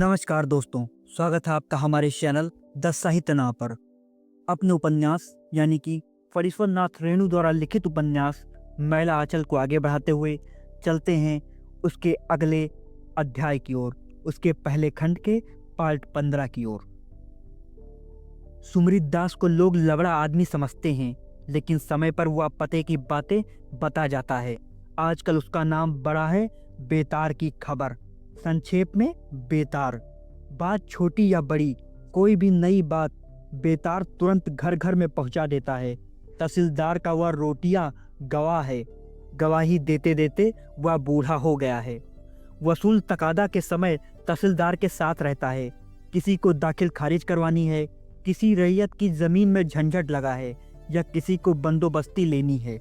नमस्कार दोस्तों, स्वागत है आपका हमारे चैनल द साहित्य नाव पर। अपने उपन्यास यानी कि फणीश्वर नाथ रेणु द्वारा लिखित उपन्यास मैला आंचल को आगे बढ़ाते हुए चलते हैं उसके अगले अध्याय की ओर, उसके पहले खंड के पार्ट 15 की ओर। सुमृत दास को लोग लवड़ा आदमी समझते हैं, लेकिन समय पर वह पते की बातें बता जाता है। आजकल उसका नाम बड़ा है बेतार की खबर, संक्षेप में बेतार। बात छोटी या बड़ी, कोई भी नई बात बेतार तुरंत घर घर में पहुंचा देता है। तहसीलदार का वह रोटियां गवाह है। गवाही देते देते वह बूढ़ा हो गया है। वसूल तकादा के समय तहसीलदार के साथ रहता है। किसी को दाखिल खारिज करवानी है, किसी रैयत की जमीन में झंझट लगा है या किसी को बंदोबस्ती लेनी है,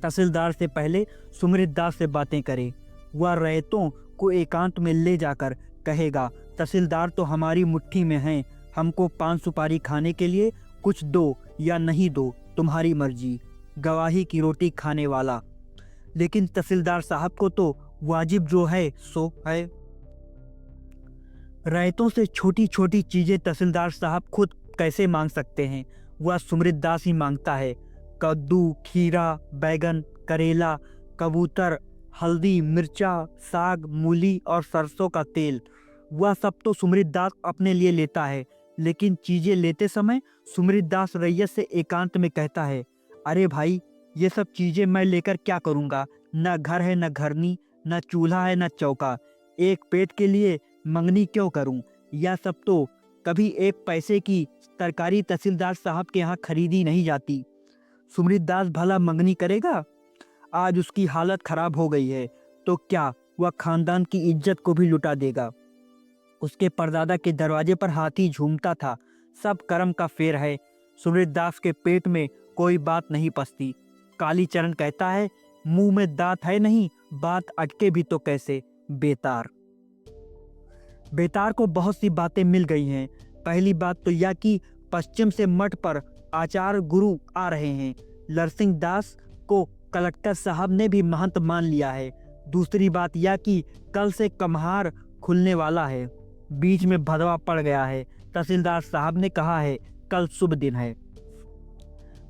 तहसीलदार से पहले सुमृत दास से बातें करे। वह रैयतों को एकांत में ले जाकर कहेगा, तहसीलदार तो हमारी मुट्ठी में हैं, हमको पान सुपारी खाने के लिए कुछ दो या नहीं दो, तुम्हारी मर्जी। गवाही की रोटी खाने वाला। लेकिन तहसीलदार साहब को तो वाजिब जो है सो है। रैयतों से छोटी छोटी चीजें तहसीलदार साहब खुद कैसे मांग सकते हैं? वह सुमृत दास ही मांगता है। कद्दू, खीरा, बैगन, करेला, कबूतर, हल्दी, मिर्चा, साग, मूली और सरसों का तेल, वह सब तो सुमृत दास अपने लिए लेता है। लेकिन चीजें लेते समय सुमृत दास रैयत से एकांत में कहता है, अरे भाई, ये सब चीजें मैं लेकर क्या करूँगा? न घर है, न घरनी, न चूल्हा है, न चौका। एक पेट के लिए मंगनी क्यों करूं? यह सब तो कभी एक पैसे की तरकारी तहसीलदार साहब के यहाँ खरीदी नहीं जाती। सुमृत दास भला मंगनी करेगा? आज उसकी हालत खराब हो गई है तो क्या वह खानदान की इज्जत को भी लुटा देगा? उसके परदादा के दरवाजे पर हाथी झूमता था। सब कर्म का फेर है। सुमृत दास के पेट में कोई बात नहीं पसती। कालीचरण कहता है, मुंह में दांत है नहीं, बात अटके भी तो कैसे? बेतार। बेतार को बहुत सी बातें मिल गई हैं। पहली बात तो यह कि पश्चिम से मठ पर आचार्य गुरु आ रहे हैं। लरसिंह दास को कलेक्टर साहब ने भी महंत मान लिया है। दूसरी बात यह कि कल से कम्हार खुलने वाला है। बीच में भदवा पड़ गया है। तहसीलदार साहब ने कहा है कल शुभ दिन है।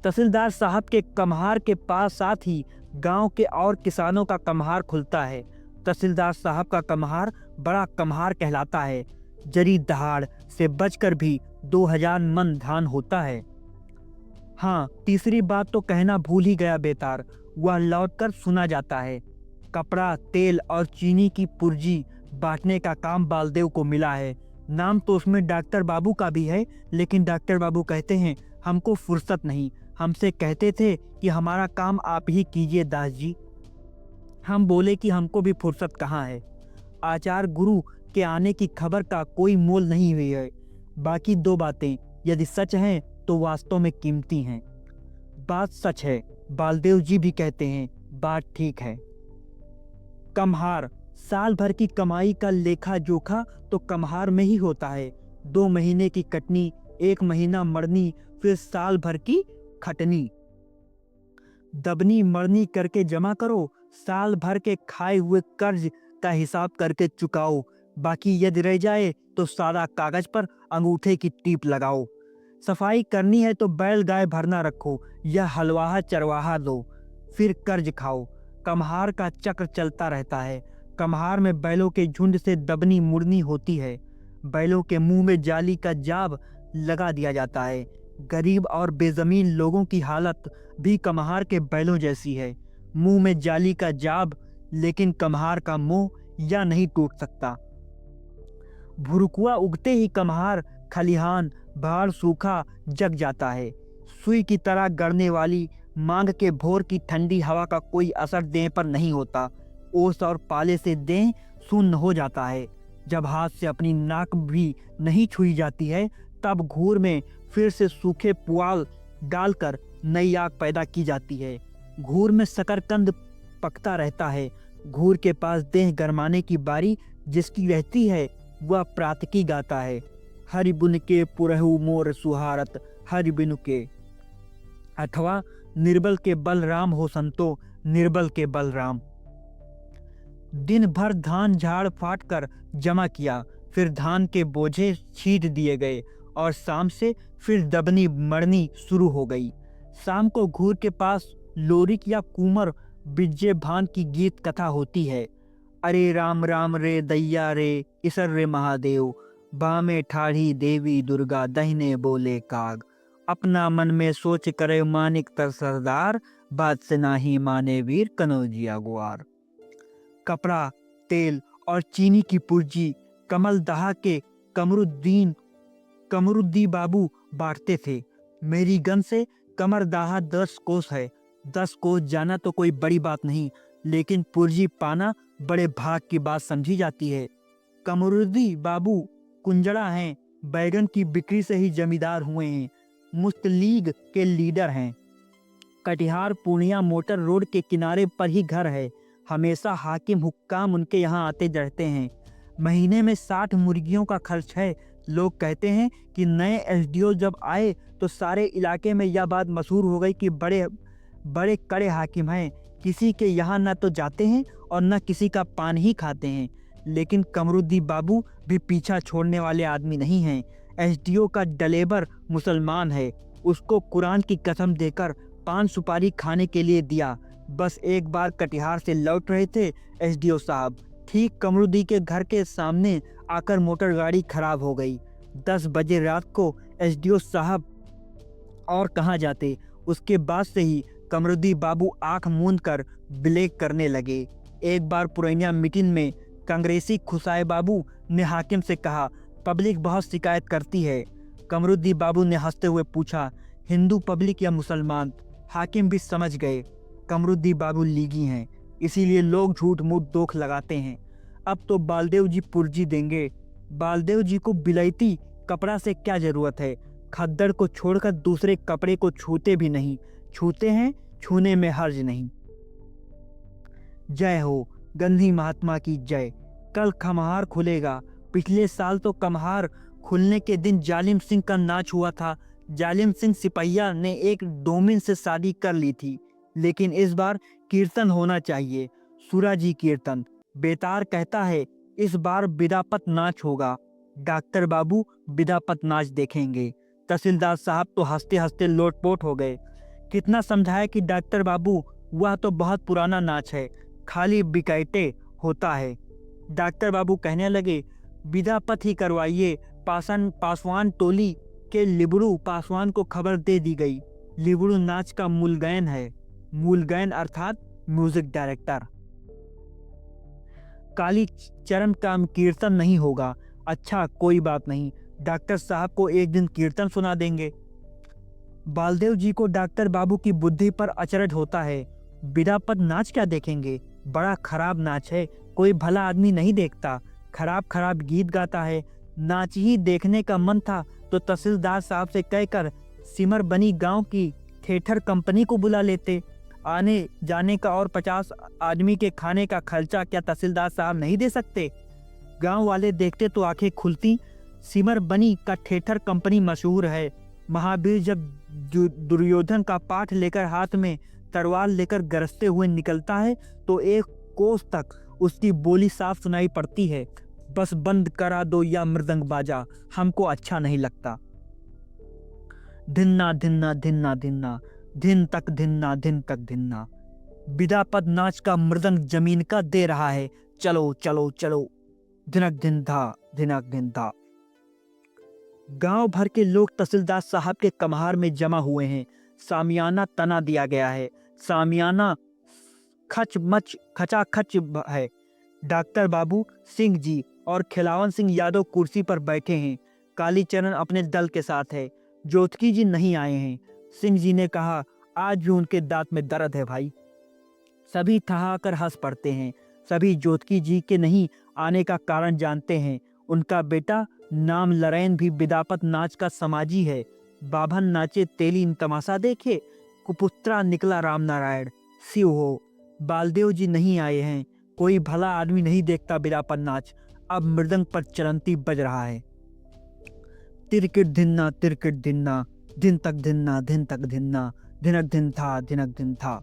तहसीलदार साहब के कम्हार के पास साथ ही गांव के और किसानों का कम्हार खुलता है। तहसीलदार साहब का कम्हार बड़ा कम्हार कहलाता है। जरी दहाड़ से बचकर भी 2000 मन धान होता है। हाँ, तीसरी बात तो कहना भूल ही गया बेतार, वह लौटकर सुना जाता है। कपड़ा, तेल और चीनी की पुर्जी बांटने का काम बालदेव को मिला है। नाम तो उसमें डॉक्टर बाबू का भी है, लेकिन डॉक्टर बाबू कहते हैं हमको फुर्सत नहीं। हमसे कहते थे कि हमारा काम आप ही कीजिए दास जी। हम बोले कि हमको भी फुर्सत कहाँ है। आचार्य गुरु के आने की खबर का कोई मोल नहीं हुई है। बाकी दो बातें यदि सच हैं तो वास्तव में कीमती हैं। बात सच है, बालदेव जी भी कहते हैं, बात ठीक है। कम्हार, साल भर की कमाई का लेखा जोखा तो कम्हार में ही होता है। 2 महीने की कटनी, 1 महीना मरनी, फिर साल भर की खटनी। दबनी मरनी करके जमा करो, साल भर के खाए हुए कर्ज का हिसाब करके चुकाओ। बाकी यदि रह जाए तो सादा कागज पर अंगूठे की टीप लगाओ। सफाई करनी है तो बैल गाय भरना रखो या हलवाहा चरवाहा दो, फिर कर्ज खाओ। कम्हार का चक्र चलता रहता है। कम्हार में बैलों के झुंड से दबनी मुड़नी होती है। बैलों के मुंह में जाली का जाब लगा दिया जाता है। गरीब और बेजमीन लोगों की हालत भी कम्हार के बैलों जैसी है। मुंह में जाली का जाब, लेकिन कम्हार का मुंह या नहीं टूट सकता। भुरुकुआ उगते ही कम्हार खलिहान भाड़ सूखा जग जाता है। सुई की तरह गड़ने वाली मांग के भोर की ठंडी हवा का कोई असर देह पर नहीं होता। ओस और पाले से देह शून्य हो जाता है। जब हाथ से अपनी नाक भी नहीं छुई जाती है, तब घूर में फिर से सूखे पुआल डालकर नई आग पैदा की जाती है। घूर में शकरकंद पकता रहता है। घूर के पास देह गरमाने की बारी जिसकी रहती है, वह प्रातकी गाता है, हरि बुन के पुरहु मोर सुहारत हरि बिनु के। अथवा निर्बल के बलराम हो संतो, निर्बल के बलराम। दिन भर धान झाड़ फाट कर जमा किया, फिर धान के बोझे छीट दिए गए और शाम से फिर दबनी मरनी शुरू हो गई। शाम को घूर के पास लोरिक या कुमर बिज्जे भान की गीत कथा होती है। अरे राम राम रे दैया रे, इसर रे महादेव, बामे ठाढ़ी देवी दुर्गा, दहिने बोले काग। अपना मन में सोच करे मानिक तर सरदार, बात से नाही माने वीर कनौजिया गुआर। कपड़ा, तेल और चीनी की पुर्जी कमल दहा के कमरुद्दी बाबू बांटते थे। मेरी गन से कमर दहा 10 कोस है। 10 कोस जाना तो कोई बड़ी बात नहीं, लेकिन पुर्जी पाना बड़े भाग की बात समझी जाती है। कमरुद्दी बाबू कुंजड़ा हैं, बैगन की बिक्री से ही जमींदार हुए हैं, मुस्लिम के लीडर हैं। कटिहार पूर्णिया मोटर रोड के किनारे पर ही घर है। हमेशा हाकिम हुक्काम उनके यहाँ आते रहते हैं। महीने में 60 मुर्गियों का खर्च है। लोग कहते हैं कि नए एसडीओ जब आए तो सारे इलाके में यह बात मशहूर हो गई कि बड़े बड़े कड़े हाकिम हैं, किसी के यहाँ न तो जाते हैं और न किसी का पान ही खाते हैं। लेकिन कमरुद्दी बाबू भी पीछा छोड़ने वाले आदमी नहीं हैं। एसडीओ का डलेबर मुसलमान है, उसको कुरान की कसम देकर पान सुपारी खाने के लिए दिया। बस एक बार कटिहार से लौट रहे थे एसडीओ साहब, ठीक कमरुद्दी के घर के सामने आकर मोटर गाड़ी खराब हो गई। 10 बजे रात को एसडीओ साहब और कहाँ जाते। उसके बाद से ही कमरुद्दी बाबू आंख मूंद कर ब्लेक करने लगे। एक बार पुरैनिया मीटिंग में कांग्रेसी खुसाए बाबू ने हाकिम से कहा, पब्लिक बहुत शिकायत करती है। कमरुद्दी बाबू ने हंसते हुए पूछा, हिंदू पब्लिक या मुसलमान? हाकिम भी समझ गए कमरुद्दी बाबू लीगी हैं, इसीलिए लोग झूठ मूठ दोख लगाते हैं। अब तो बालदेव जी पुर्जी देंगे। बालदेव जी को बिलैती कपड़ा से क्या जरूरत है? खद्दड़ को छोड़कर दूसरे कपड़े को छूते भी नहीं, छूते हैं, छूने में हर्ज नहीं। जय हो गांधी महात्मा की जय। कल खमहार खुलेगा। पिछले साल तो कमहार खुलने के दिन जालिम सिंह का नाच हुआ था। जालिम सिंह सिपहिया ने एक डोमिन से शादी कर ली थी, लेकिन इस बार कीर्तन होना चाहिए, सूराजी कीर्तन। बेतार कहता है इस बार बिदापत नाच होगा। डॉक्टर बाबू बिदापत नाच देखेंगे। तहसीलदार साहब तो हंसते हंसते लोटपोट हो गए। कितना समझाया कि डॉक्टर बाबू वह तो बहुत पुराना नाच है, खाली बिकैटे होता है। डॉक्टर बाबू कहने लगे बिदापत ही करवाइए। पासवान टोली के लिबड़ू पासवान को खबर दे दी गई। लिबड़ू नाच का मूलगैन है। मूलगैन अर्थात म्यूजिक डायरेक्टर। काली चरण का कीर्तन नहीं होगा। अच्छा कोई बात नहीं, डॉक्टर साहब को एक दिन कीर्तन सुना देंगे। बालदेव जी को डॉक्टर बाबू की बुद्धि पर अचरज होता है। बिदापत नाच क्या देखेंगे? बड़ा खराब नाच है, कोई भला आदमी नहीं देखता। खराब खराब गीत गाता है। नाच ही देखने का मन था तो तहसीलदार साहब से कहकर सिमर बनी गांव की थिएटर कंपनी को बुला लेते। आने जाने का और 50 आदमी के खाने का खर्चा क्या तहसीलदार साहब नहीं दे सकते? गांव वाले देखते तो आंखें खुलती। सिमर बनी का थिएटर कंपनी मशहूर है। महावीर जब दुर्योधन का पाठ लेकर हाथ में तलवार लेकर गरजते हुए निकलता है तो 1 कोस तक उसकी बोली साफ सुनाई पड़ती है। बस बंद करा दो या मृदंग बाजा, हमको अच्छा नहीं लगता। धिन्ना धिन्ना धिन्ना धिन्ना, धिन तक धिन्ना, धिन तक धिन्ना। बिदापत नाच का मृदंग जमीन का दे रहा है। चलो चलो चलो, धिनक धिन धा, धिनक धिन धा। गांव भर के लोग तहसीलदार साहब के कमहार में जमा हुए हैं। सामियाना तना दिया गया है। सामियाना खचमच खचाखच है। डॉक्टर बाबू सिंह जी और खिलावन सिंह यादव कुर्सी पर बैठे हैं। कालीचरण अपने दल के साथ है। जोतकी जी नहीं आए हैं। सिंह जी ने कहा, आज भी उनके दांत में दर्द है भाई। सभी ठहाकर हंस पड़ते हैं। सभी जोतकी जी के नहीं आने का कारण जानते हैं। उनका बेटा नाम लरैन भी बिदापत नाच का समाजी है। बाभन नाचे तेली तमाशा देखे, कुपुत्रा निकला राम नारायण। शिव हो, बालदेव जी नहीं आए हैं। कोई भला आदमी नहीं देखता बिदापत नाच। अब मृदंग पर चलंती बज रहा है। तिरकिट धिन्ना, तिरकिट धिन्ना, दिन तक धिन्ना, दिन तक धिन्ना, धिनक धिन था, धिनक धिन था।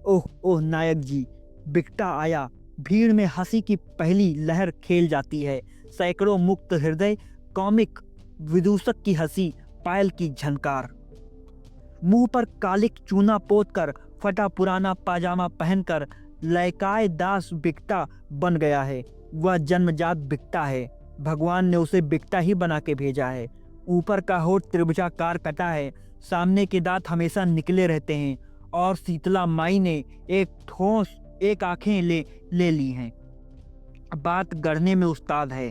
ओह ओह नायक जी, बिकटा आया। भीड़ में हंसी की पहली लहर खेल जाती है। सैकड़ों मुक्त हृदय कॉमिक विदूषक की हंसी, पायल की झनकार। मुंह पर कालिक चूना पोत कर, फटा पुराना पाजामा पहनकर लयकाय दास बिकटा बन गया है। वह जन्मजात बिकटा है, भगवान ने उसे बिकटा ही बना के भेजा है। ऊपर का होठ त्रिभुजाकार कटा है, सामने के दांत हमेशा निकले रहते हैं, और शीतला माई ने एक आंखें ले ली हैं। बात गढ़ने में उस्ताद है।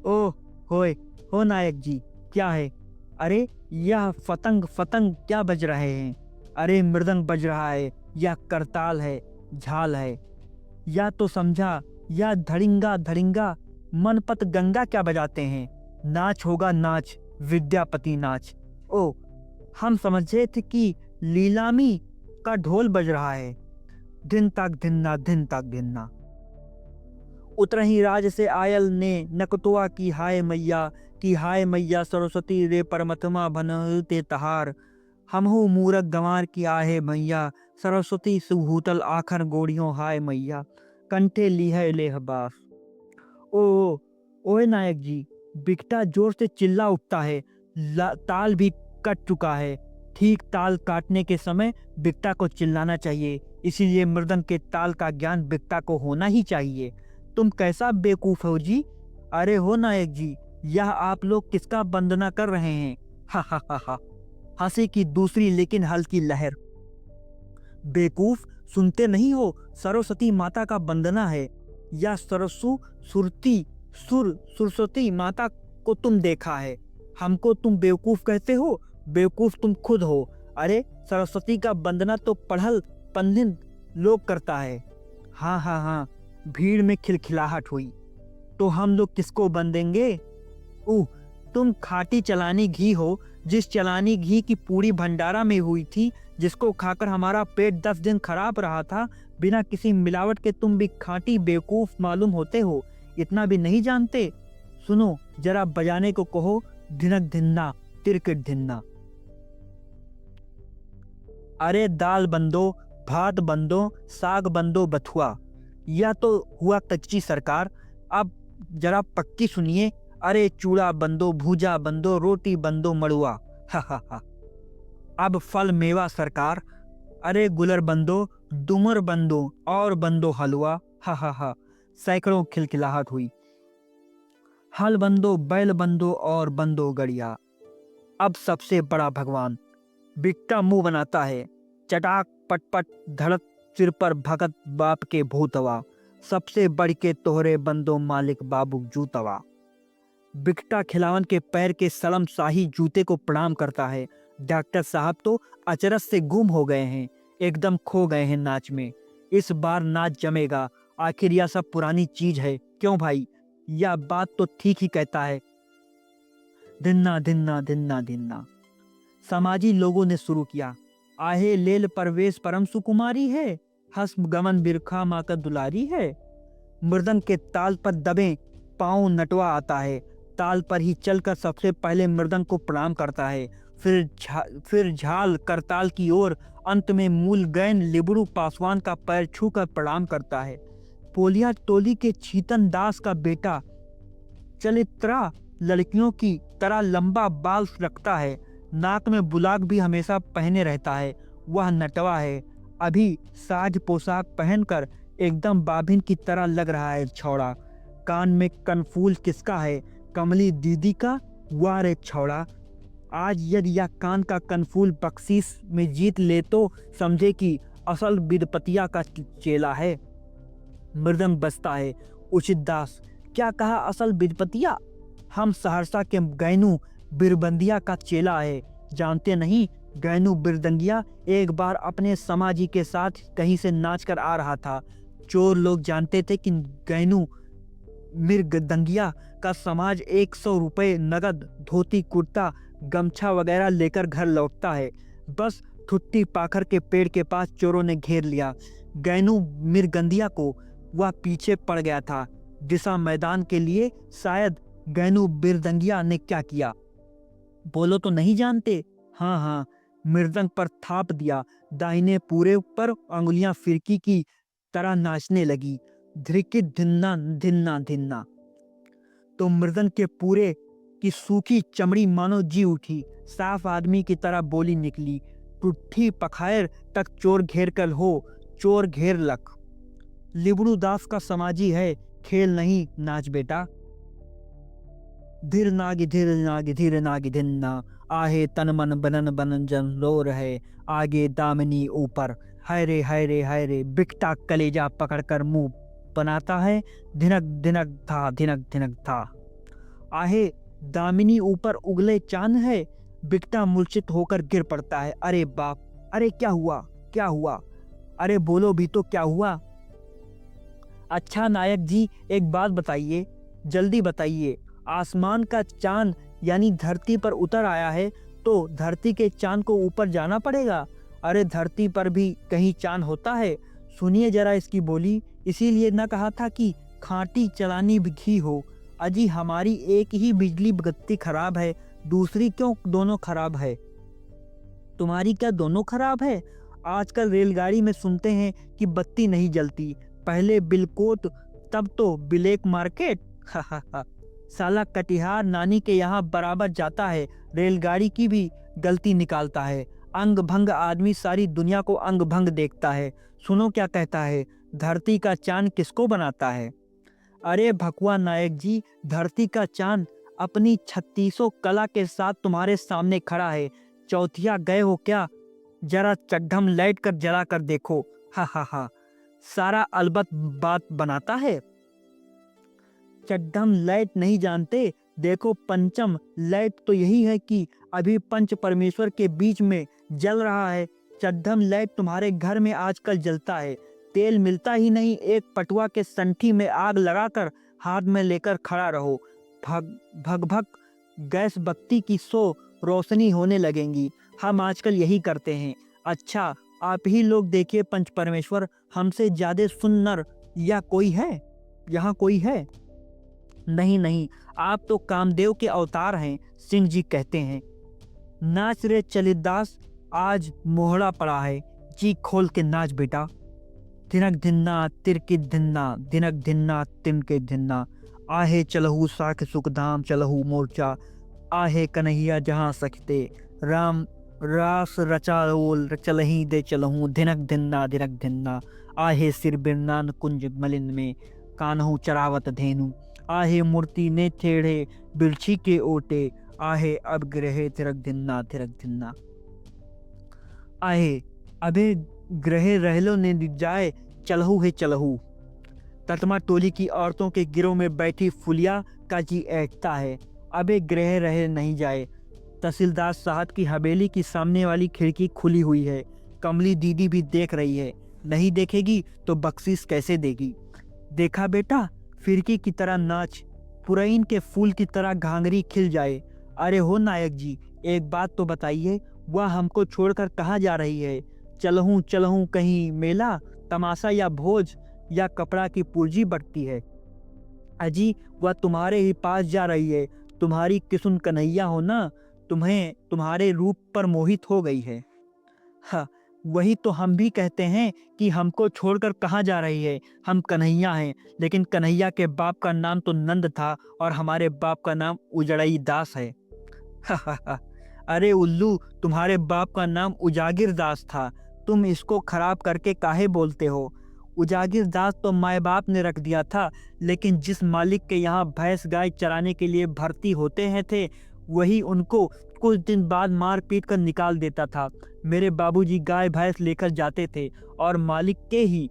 ओह होए हो नायक जी, क्या है? अरे यह फतंग फतंग क्या बज रहे हैं? अरे मृदंग बज रहा है, या करताल है, झाल है, या तो समझा, या धड़िंगा धड़िंगा मनपत गंगा क्या बजाते हैं? नाच होगा नाच, विद्यापति नाच। ओ, हम समझे थे कि लीलामी का ढोल बज रहा है। दिन तक धिन्ना, दिन तक धिन्ना। उतरही राज से आयल ने नकतुआ की हाय मैया, की हाय मैया सरस्वती रे परमतमा बनते तहार। हमहु मूरख गंवार की आहे मैया, सरस्वती सुभूतल आखर गोड़ियों हाय मैया। कंठे ली है लेह बास। ओ ओए नायक जी, बिकटा जोर से चिल्ला उठता है। ताल भी कट चुका है। ठीक ताल काटने के समय बिकटा को चिल्लाना चाहिए, इसीलिए मृदंग के ताल का ज्ञान बिकटा को होना ही चाहिए। तुम कैसा बेवकूफ हो जी? अरे हो नायक जी, यह आप लोग किसका वंदना कर रहे हैं? हा हा हा हा। हंसी की दूसरी लेकिन हल्की लहर। बेवकूफ, सुनते नहीं हो? सरस्वती माता का वंदना है। या सरस्वती माता को तुम देखा है, हमको तुम बेवकूफ कहते हो? बेवकूफ तुम खुद हो। अरे सरस्वती का वंदना तो पढ़ल पंडित लोग करता है। हाँ हाँ हाँ, भीड़ में खिलखिलाहट हुई। तो हम लोग किसको बंदेंगे? तुम खाटी चलानी घी हो, जिस चलानी घी की पूरी भंडारा में हुई थी, जिसको खाकर हमारा पेट 10 दिन खराब रहा था। बिना किसी मिलावट के तुम भी खाटी बेवकूफ मालूम होते हो, इतना भी नहीं जानते? सुनो, जरा बजाने को कहो, धिनक धिन्ना तिरकिट धिन्ना। अरे दाल बंदो, भात बंदो, साग बंदो बथुआ। यह तो हुआ कच्ची सरकार, अब जरा पक्की सुनिए। अरे चूड़ा बंदो, भूजा बंदो, रोटी बंदो मड़ुआ। हा हा हा। अब फल मेवा सरकार। अरे गुलर बंदो, डुमर बंदो, और बंदो हलवा। हा हा हा। सैकड़ों खिलखिलाहट हुई। हल बंदो, बैल बंदो, और बंदो गड़िया। अब सबसे बड़ा भगवान। बिकटा मुंह बनाता है। चटाक पटपट धड़क, सिर पर भगत बाप के भूतवा। सबसे बढ़ के तोहरे बंदो मालिक बाबू जूतवा। बिकटा खिलावन के पैर के सलम शाही जूते को प्रणाम करता है। डॉक्टर साहब तो अचरज से गुम हो गए हैं, एकदम खो गए हैं नाच में। इस बार नाच जमेगा, आखिर यह सब पुरानी चीज है। क्यों भाई, यह बात तो ठीक ही कहता है। धिन्ना धिन्ना धिन्ना धिन्ना। समाजी लोगों ने शुरू किया। आहे लेल परवेश परम सुकुमारी है, हस्म गमन बिरखा माकर दुलारी है। मृदंग के ताल पर दबे पांव नटवा आता है। ताल पर ही चलकर सबसे पहले मृदंग को प्रणाम करता है, फिर झाल करताल की ओर, अंत में मूल गैन लिबड़ू पासवान का पैर छूकर प्रणाम करता है। पोलिया टोली के छीतन दास का बेटा चलित्रा लड़कियों की तरह लंबा बाल रखता है, नाक में बुलाक भी हमेशा पहने रहता है। वह नटवा है, अभी साज पोशाक पहनकर एकदम बाभिन की तरह लग रहा है छौड़ा। कान में कनफूल किसका है? कमली दीदी का। वाह रे छौड़ा, आज यदि यह कान का कनफूल बख्शीश में जीत ले तो समझे कि असल विदपतिया का चेला है। मृदंग बजता है। उचित दास, क्या कहा? असल विदपतिया? हम सहरसा के गैनू बिरबंदिया का चेला है, जानते नहीं? गैनू बिरदंगिया एक बार अपने समाजी के साथ कहीं से नाच कर आ रहा था। चोर लोग जानते थे कि गैनू मिर्गदंगिया का समाज 100 रुपये नगद, धोती कुर्ता गमछा वगैरह लेकर घर लौटता है। बस ठुट्टी पाखर के पेड़ के पास चोरों ने घेर लिया गैनू मिर्गंदिया को। वह पीछे पड़ गया था दिशा मैदान के लिए। शायद गैनू बिरदंगिया ने क्या किया, बोलो तो नहीं जानते? हाँ हाँ, मृदंग पर थाप दिया। दाहिने पूरे पर अंगुलियां फिरकी की तरह नाचने लगी। धिरकित धिन्ना धिन्ना धिन्ना। तो मृदन के पूरे की सूखी चमड़ी मानो जी उठी। साफ आदमी की तरह बोली निकली, टूठी पखायर तक चोर घेर कर हो, चोर घेर लख। लिबड़ू दास का समाजी है, खेल नहीं नाच बेटा। धीर नागी धीर नागी धीर नागी धिन्ना, आहे तन मन बनन बनन जन रो रहे, आगे दामनी ऊपर, हाय रे बिकटा कलेजा पकड़कर मुंह बनाता है, धिनक धिनक था। आहे दामिनी ऊपर उगले चांद है, बिकटा मूर्छित होकर गिर पड़ता है। अरे बाप, अरे क्या हुआ, क्या हुआ, अरे बोलो भी तो क्या हुआ। अच्छा नायक जी, एक बात बताइए, जल्दी बताइए, आसमान का चांद यानी धरती पर उतर आया है तो धरती के चांद को ऊपर जाना पड़ेगा। अरे धरती पर भी कहीं चांद होता है? सुनिए जरा इसकी बोली, इसीलिए न कहा था कि खांटी चलानी घी हो। अजी हमारी एक ही बिजली बत्ती खराब है, दूसरी क्यों दोनों खराब है? तुम्हारी क्या दोनों खराब है? आजकल रेलगाड़ी में सुनते हैं कि बत्ती नहीं जलती, पहले बिलकोट तब तो ब्लैक मार्केट। साला कटिहार नानी के यहाँ बराबर जाता है, रेलगाड़ी की भी गलती निकालता है। अंग भंग आदमी सारी दुनिया को अंग भंग देखता है। सुनो क्या कहता है, धरती का चांद किसको बनाता है? अरे भकुआ नायक जी, धरती का चांद अपनी 3600 कला के साथ तुम्हारे सामने खड़ा है। चौथिया गए हो क्या? जरा चड्ढम लाइट कर जला कर देखो। हा, सारा अलबत बात बनाता है। चड्ढम लाइट नहीं जानते? देखो पंचम लाइट तो यही है कि अभी पंच परमेश्वर के बीच में जल रहा है। चड्ढम लाइट तुम्हारे घर में आजकल जलता है, तेल मिलता ही नहीं, एक पटुआ के संठी में आग लगाकर हाथ में लेकर खड़ा रहो, भग भग भग गैस बत्ती की 100 रोशनी होने लगेंगी। हम आजकल यही करते हैं। अच्छा आप ही लोग देखिए पंच परमेश्वर, हमसे ज्यादा सुन्नर या कोई है? यहाँ कोई है? नहीं, आप तो कामदेव के अवतार हैं, सिंह जी कहते हैं। नाच रे चलितदास, आज मोहड़ा पड़ा है, जी खोल के नाच बेटा। धिनक धिन्ना तिरकी धिन्ना, धिनक धिन्ना तिनके धिन्ना, आहे चलहू साख सुखधाम चलहू मोर्चा, आहे कन्हैया जहाँ सखते राम रास रचा ओल चलही दे चलहूँ, धिनक धिन्ना, आहे सिर बिरनान कुंज मलिन में, कान्हू चरावत धेनु, आहे मूर्ति ने टेढ़े बिरछी के ओटे, आहे अब ग्रहे थिरक धिन्ना। आहे अबे ग्रहे रहलो ने जाए, चलहू है चलहू। ततमा टोली की औरतों के गिरोह में बैठी फुलिया का जी ऐठता है, अबे ग्रह रहे नहीं जाए। तहसीलदार साहब की हवेली की सामने वाली खिड़की खुली हुई है, कमली दीदी भी देख रही है, नहीं देखेगी तो बख्शीश कैसे देगी? देखा बेटा, फिरकी की तरह नाच, पुरैन के फूल की तरह घांगरी खिल जाए। अरे हो नायक जी, एक बात तो बताइए, वह हमको छोड़कर कहाँ जा रही है? चलहूँ कहीं मेला तमाशा या भोज या कपड़ा की पूर्जी बढ़ती है? अजी वह तुम्हारे ही पास जा रही है, तुम्हारी किसुन कन्हैया हो ना, तुम्हें तुम्हारे रूप पर मोहित हो गई है। हाँ वही तो हम भी कहते हैं कि हमको छोड़कर कहाँ जा रही है, हम कन्हैया हैं, लेकिन कन्हैया के बाप का नाम तो नंद था और हमारे बाप का नाम उजड़ई दास है। अरे उल्लू, तुम्हारे बाप का नाम उजागिर दास था, तुम इसको खराब करके काहे बोलते हो? उजागिर दास तो माए बाप ने रख दिया था, लेकिन जिस मालिक के यहाँ भैंस गाय चराने के लिए भर्ती होते हैं थे, वही उनको कुछ दिन बाद मार पीट कर निकाल देता था। मेरे बाबूजी गाय भैंस लेकर जाते थे और मालिक के ही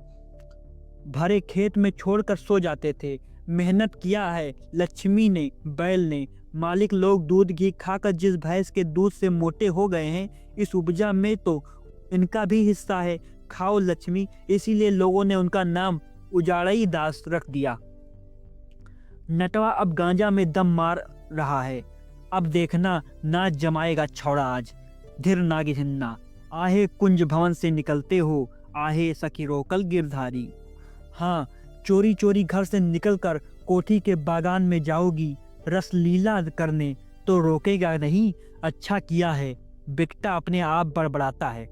भरे खेत में छोड़कर सो जाते थे। मेहनत किया है लक्ष्मी ने, बैल ने, मालिक लोग दूध घी खाकर जिस भैंस के दूध से मोटे हो गए हैं, इस उपजा में तो इनका भी हिस्सा है। खाओ लक्ष्मी, इसीलिए लोगों ने उनका नाम उजाड़ई दास रख दिया। नटवा अब गांजा में दम मार रहा है, अब देखना नाच जमाएगा छौड़ा आज। धीर नागी धिन्ना, आहे कुंज भवन से निकलते हो, आहे सखी रोकल गिरधारी। हाँ चोरी चोरी घर से निकलकर कोठी के बागान में जाओगी रस लीला करने, तो रोकेगा नहीं। अच्छा किया है, बिकटा अपने आप बड़बड़ाता है।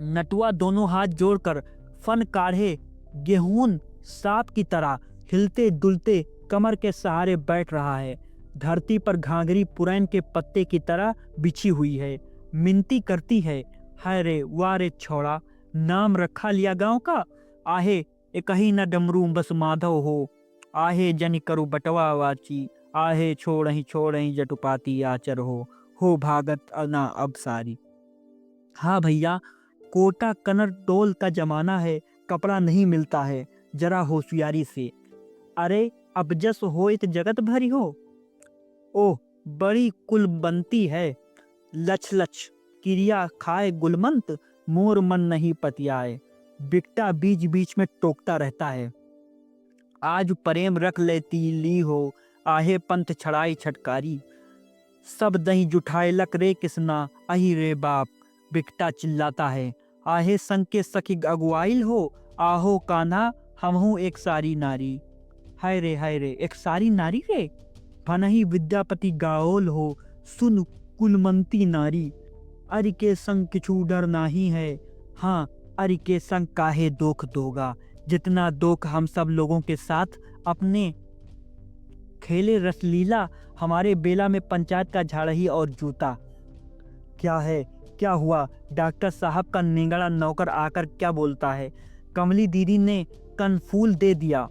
नटुआ दोनों हाथ जोड़कर फन काढ़े गेहूं सांप की तरह हिलते डुलते कमर के सहारे बैठ रहा है। धरती पर घाघरी पुरैन के पत्ते की तरह बिछी हुई है। मिनती करती है, हाय रे वाह रे छोड़ा, नाम रखा लिया गांव का। आहे एक ही न डमरू बस माधव हो, आहे जन करु बटवा वाची, आहे छोड़ ही जटुपाती आचर हो भागत अना अब सारी। हाँ भैया, कोटा कनर टोल का जमाना है, कपड़ा नहीं मिलता है, जरा होशियारी से। अरे अब जस हो इत जगत भरी हो, ओह बड़ी कुल बनती है। लच लच क्रिया खाए गुलमंत, मोर मन नहीं पतियाए। बिकटा बीच बीच में टोकता रहता है, आज प्रेम रख लेती ली हो, आहे पंथ छड़ाई छटकारी। सब दही जुठाए लक रे किसना, अही रे बाप, बिकटा चिल्लाता है। आहे संग के सखी अगुआइल हो, आहो कान्हा हमहू एक सारी नारी। हाय रे एक सारी नारी रे, भनही विद्यापति गाओल हो, सुन कुलमंती नारी। अरि के संग किछु डर नाही है, हाँ अरि के संग काहे दोख दोगा, जितना दोख हम सब लोगों के साथ अपने खेले रसलीला। हमारे बेला में पंचायत का झाड़ही और जूता। क्या है, क्या हुआ? डॉक्टर साहब का निंगड़ा नौकर आकर क्या बोलता है? कमली दीदी ने कनफूल दे दिया।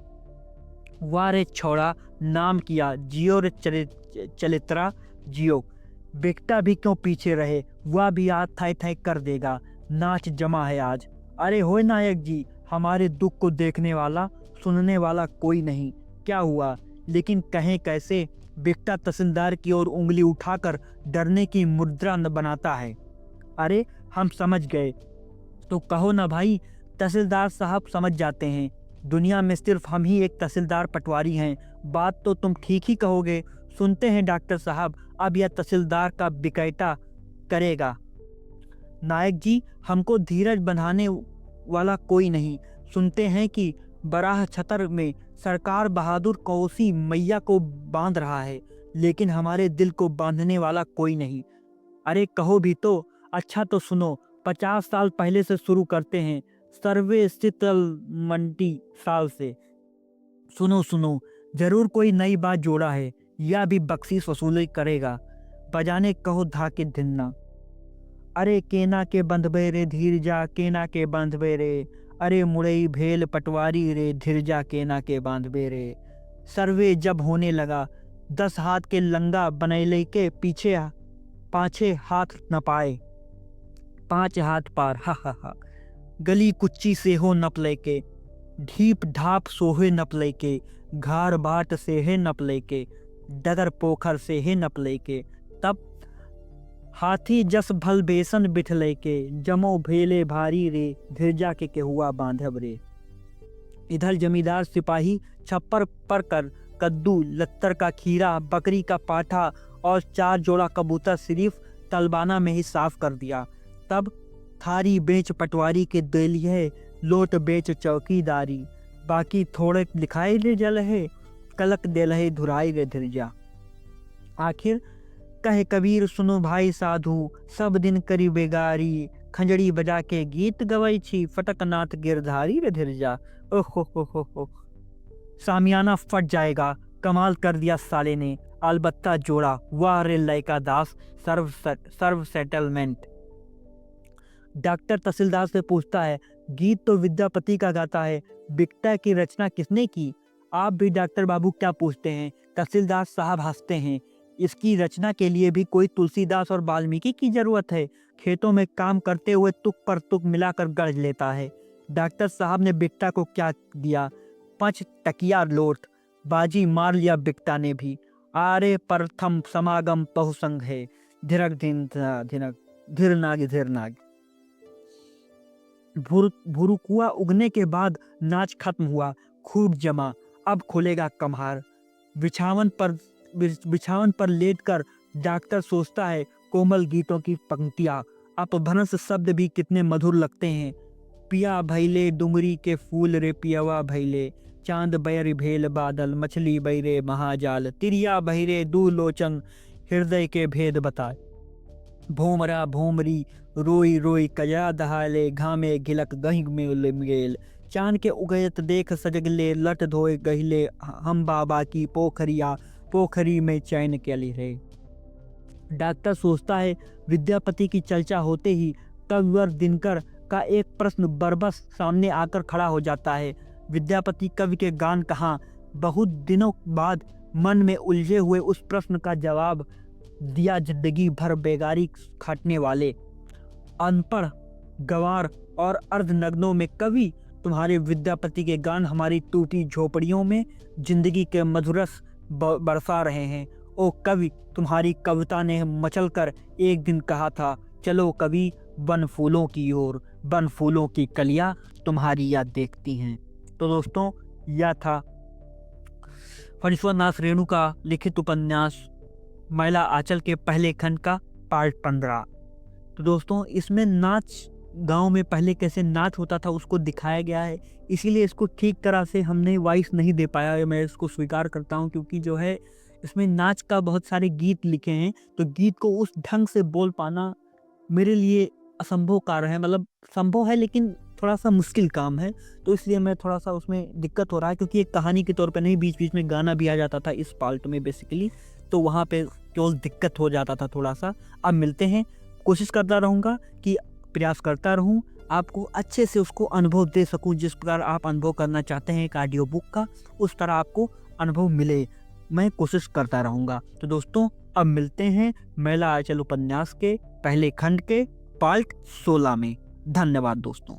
वाह रे छोड़ा, नाम किया, जियो रे चलित्रा जियो। बिकटा भी क्यों पीछे रहे, वह भी आज थाई थाई कर देगा। नाच जमा है आज। अरे होए नायक जी, हमारे दुख को देखने वाला सुनने वाला कोई नहीं। क्या हुआ? लेकिन कहें कैसे? बिकटा तहसीलदार की ओर उंगली उठाकर डरने की मुद्रा न बनाता है। अरे हम समझ गए, तो कहो ना भाई, तहसीलदार साहब समझ जाते हैं। दुनिया में सिर्फ हम ही एक तहसीलदार पटवारी हैं। बात तो तुम ठीक ही कहोगे। सुनते हैं डॉक्टर साहब, अब यह तहसीलदार का बिकैता करेगा। नायक जी, हमको धीरज बंधाने वाला कोई नहीं। सुनते हैं कि बराह छतर में सरकार बहादुर कौसी मैया को बांध रहा है, लेकिन हमारे दिल को बांधने वाला कोई नहीं। अरे कहो भी तो। अच्छा तो सुनो, 50 साल पहले से शुरू करते हैं, सर्वे सेटलमेंटी साल से। सुनो सुनो, जरूर कोई नई बात जोड़ा है, या भी बख्शीश वसूली करेगा। बजाने कहो धाके धिन्ना। अरे केना के बंधबे रे धीरजा, केना के बंधबे रे, अरे मुड़ई भेल पटवारी रे, धीरजा केना के बांधबे रे। सर्वे जब होने लगा, 10 हाथ के लंगा बनैले के पीछे पाछे हाथ न पाए, 5 हाथ पार, हा हा हा। गली कुच्ची से हो नप लेके, ढीप ढाप सोहे नप लेके, घार बाट से है नप लेके, डगर पोखर से है नप लेके। तब हाथी जस भल बेसन बिठ लेके, जमो भेले भारी रे, धीरजा के हुआ बांधब रे। इधर जमींदार सिपाही छप्पर पर कर कद्दू, लत्तर का खीरा, बकरी का पाठा और 4 जोड़ा कबूतर सिर्फ तलबाना में ही साफ कर दिया। तब थारी बेच पटवारी के देलिए, लोट बेच चौकीदारी, बाकी थोड़े लिखाई ले जल है, कलक देल है धुराई रे धीरजा। आखिर कहे कबीर सुनो भाई साधु, सब दिन करी बेगारी, खंजड़ी बजा के गीत गवई छी, फटकनाथ गिरधारी रे धीरजा। ओहो हो, सामियाना फट जाएगा। कमाल कर दिया साले ने, अलबत्ता जोड़ा, वाह रे लयका दास, सर्व सेटलमेंट। डॉक्टर तहसीलदार से पूछता है, गीत तो विद्यापति का गाता है, बिकटा की रचना किसने की? आप भी डॉक्टर बाबू क्या पूछते हैं? तहसीलदार साहब हंसते हैं। इसकी रचना के लिए भी कोई तुलसीदास और वाल्मीकि की जरूरत है? खेतों में काम करते हुए तुक पर तुक मिलाकर गढ़ लेता है। डॉक्टर साहब ने बिकटा को क्या दिया? 5 टकिया लोट। बाजी मार लिया बिकटा ने भी। आरे प्रथम समागम बहुसंग है, धिरक धिनक धीरनाग धीरनाग। भुरुकुआ उगने के बाद नाच खत्म हुआ, खूब जमा। अब खुलेगा कम्हार। बिछावन पर लेटकर डॉक्टर सोचता है, कोमल गीतों की पंक्तियां, अपभ्रंश शब्द भी कितने मधुर लगते हैं। पिया भैले डुंगरी के फूल रे पियवा भैले, चांद बैर भेल बादल, मछली बैरे महाजाल, तिरिया बहिरे दू लोचन, हृदय के भेद बताए। भोमरा भोमरी रोई रोई कया दहाले, घामे घिलक गही में गेल, चांद के उगयत देख सजगले, लट धोए गहिले हम बाबा की पोखरिया, पोखरी में चैन के लिए रे। डॉक्टर सोचता है विद्यापति की चर्चा होते ही कविवर दिनकर का एक प्रश्न बरबस सामने आकर खड़ा हो जाता है। विद्यापति कवि के गान कहाँ? बहुत दिनों बाद मन में उलझे हुए उस प्रश्न का जवाब दिया जिंदगी भर बेगारी खाटने वाले अनपढ़, गंवार और अर्धनग्नों में कवि तुम्हारे विद्यापति के गान हमारी टूटी झोपड़ियों में जिंदगी के मधुरस बरसा रहे हैं। ओ कवि, तुम्हारी कविता ने मचल कर एक दिन कहा था, चलो कवि वन फूलों की ओर, वन फूलों की कलियां तुम्हारी याद देखती हैं। तो दोस्तों, यह था फणीश्वर नाथ रेणु का लिखित उपन्यास मैला आंचल के पहले खंड का पार्ट 15। तो दोस्तों, इसमें नाच, गांव में पहले कैसे नाच होता था उसको दिखाया गया है, इसीलिए इसको ठीक तरह से हमने वॉइस नहीं दे पाया, मैं इसको स्वीकार करता हूं, क्योंकि जो है इसमें नाच का बहुत सारे गीत लिखे हैं, तो गीत को उस ढंग से बोल पाना मेरे लिए असंभव कार्य है। मतलब संभव है लेकिन थोड़ा सा मुश्किल काम है, तो इसलिए मैं थोड़ा सा उसमें दिक्कत हो रहा है, क्योंकि एक कहानी के तौर पे नहीं, बीच बीच में गाना भी आ जाता था इस पार्ट में बेसिकली, तो वहाँ पे केवल दिक्कत हो जाता था थोड़ा सा। अब मिलते हैं, कोशिश करता रहूँगा कि प्रयास करता रहूँ आपको अच्छे से उसको अनुभव दे सकूँ, जिस प्रकार आप अनुभव करना चाहते हैं एक ऑडियो बुक का, उस तरह आपको अनुभव मिले, मैं कोशिश करता रहूँगा। तो दोस्तों, अब मिलते हैं मैला आंचल उपन्यास के पहले खंड के पार्ट 16 में। धन्यवाद दोस्तों।